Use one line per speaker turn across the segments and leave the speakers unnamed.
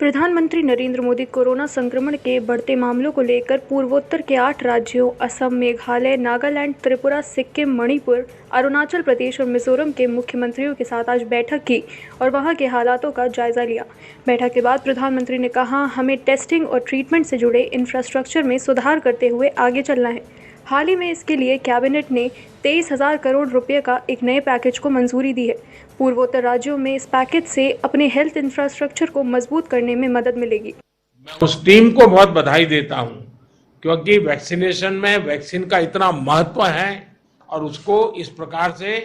प्रधानमंत्री नरेंद्र मोदी कोरोना संक्रमण के बढ़ते मामलों को लेकर पूर्वोत्तर के 8 राज्यों असम, मेघालय, नागालैंड, त्रिपुरा, सिक्किम, मणिपुर, अरुणाचल प्रदेश और मिजोरम के मुख्यमंत्रियों के साथ आज बैठक की और वहां के हालातों का जायजा लिया। बैठक के बाद प्रधानमंत्री ने कहा, हमें टेस्टिंग और ट्रीटमेंट से जुड़े इंफ्रास्ट्रक्चर में सुधार करते हुए आगे चलना है। हाल ही में इसके लिए कैबिनेट ने 23,000 करोड़ रुपए का एक नए पैकेज को मंजूरी दी है। पूर्वोत्तर राज्यों में इस पैकेज से अपने हेल्थ इंफ्रास्ट्रक्चर को मजबूत करने में मदद मिलेगी।
मैं उस टीम को बहुत बधाई देता हूं क्योंकि वैक्सीनेशन में वैक्सीन का इतना महत्व है और उसको इस प्रकार से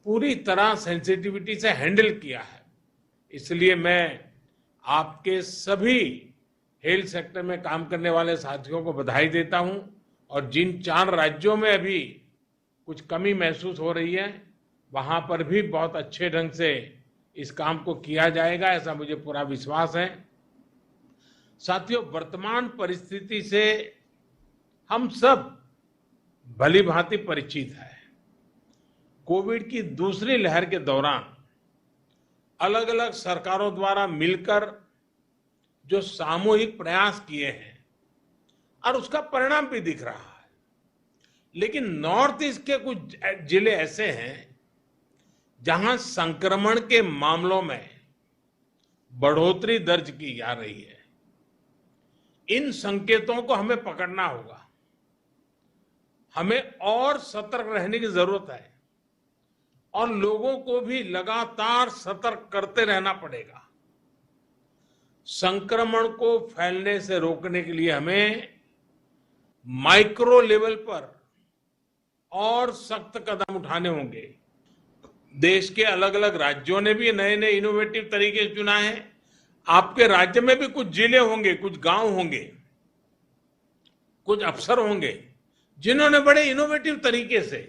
पूरी तरह सेंसिटिविटी से हैंडल किया है। इसलिए मैं आपके सभी हेल्थ सेक्टर में काम करने वाले साथियों को बधाई देता हूं और जिन 4 राज्यों में अभी कुछ कमी महसूस हो रही है वहां पर भी बहुत अच्छे ढंग से इस काम को किया जाएगा, ऐसा मुझे पूरा विश्वास है। साथियों, वर्तमान परिस्थिति से हम सब भली भांति परिचित हैं। कोविड की दूसरी लहर के दौरान अलग अलग सरकारों द्वारा मिलकर जो सामूहिक प्रयास किए हैं और उसका परिणाम भी दिख रहा है, लेकिन नॉर्थ ईस्ट के कुछ जिले ऐसे हैं जहां संक्रमण के मामलों में बढ़ोतरी दर्ज की जा रही है। इन संकेतों को हमें पकड़ना होगा। हमें और सतर्क रहने की जरूरत है और लोगों को भी लगातार सतर्क करते रहना पड़ेगा। संक्रमण को फैलने से रोकने के लिए हमें माइक्रो लेवल पर और सख्त कदम उठाने होंगे। देश के अलग अलग राज्यों ने भी नए नए इनोवेटिव तरीके चुना है। आपके राज्य में भी कुछ जिले होंगे, कुछ गांव होंगे, कुछ अफसर होंगे जिन्होंने बड़े इनोवेटिव तरीके से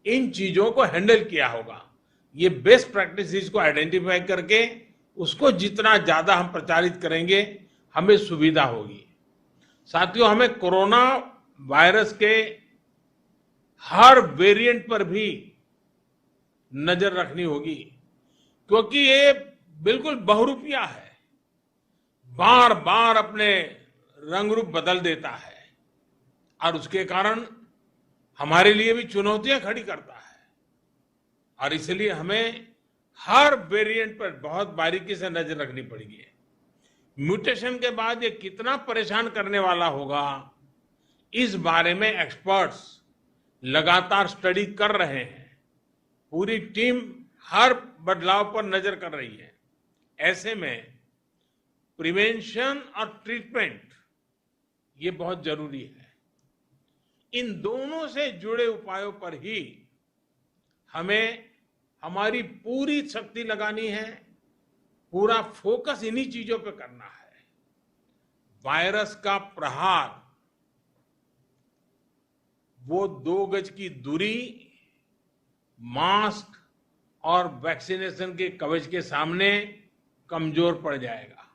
इन चीजों को हैंडल किया होगा। ये बेस्ट प्रैक्टिसेस को आइडेंटिफाई करके उसको जितना ज्यादा हम प्रचारित करेंगे हमें सुविधा होगी। साथियों, हमें कोरोना वायरस के हर वेरिएंट पर भी नजर रखनी होगी क्योंकि ये बिल्कुल बहुरूपिया है, बार बार अपने रंग रूप बदल देता है और उसके कारण हमारे लिए भी चुनौतियां खड़ी करता है और इसलिए हमें हर वेरिएंट पर बहुत बारीकी से नजर रखनी पड़ेगी। म्यूटेशन के बाद ये कितना परेशान करने वाला होगा, इस बारे में एक्सपर्ट्स लगातार स्टडी कर रहे हैं। पूरी टीम हर बदलाव पर नजर कर रही है। ऐसे में प्रिवेंशन और ट्रीटमेंट ये बहुत जरूरी है। इन दोनों से जुड़े उपायों पर ही हमें हमारी पूरी शक्ति लगानी है, पूरा फोकस इन्हीं चीजों पे करना है। वायरस का प्रहार वो 2 गज की दूरी, मास्क और वैक्सीनेशन के कवच के सामने कमजोर पड़ जाएगा।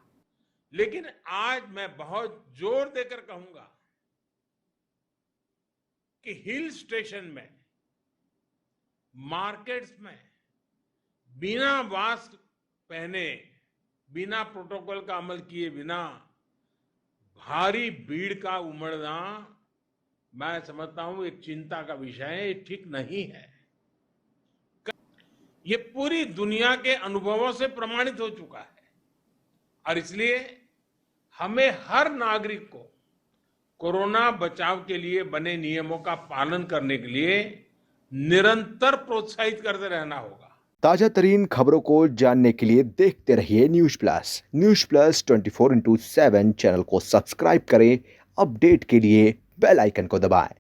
लेकिन आज मैं बहुत जोर देकर कहूंगा कि हिल स्टेशन में, मार्केट्स में बिना मास्क पहने, बिना प्रोटोकॉल का अमल किए बिना भारी भीड़ का उमड़ना मैं समझता हूं एक चिंता का विषय है। ये ठीक नहीं है। ये पूरी दुनिया के अनुभवों से प्रमाणित हो चुका है और इसलिए हमें हर नागरिक को कोरोना बचाव के लिए बने नियमों का पालन करने के लिए निरंतर प्रोत्साहित करते रहना होगा।
ताजा तरीन खबरों को जानने के लिए देखते रहिए न्यूज प्लस 24/7 चैनल को सब्सक्राइब करें। अपडेट के लिए बेल आइकन को दबाएं।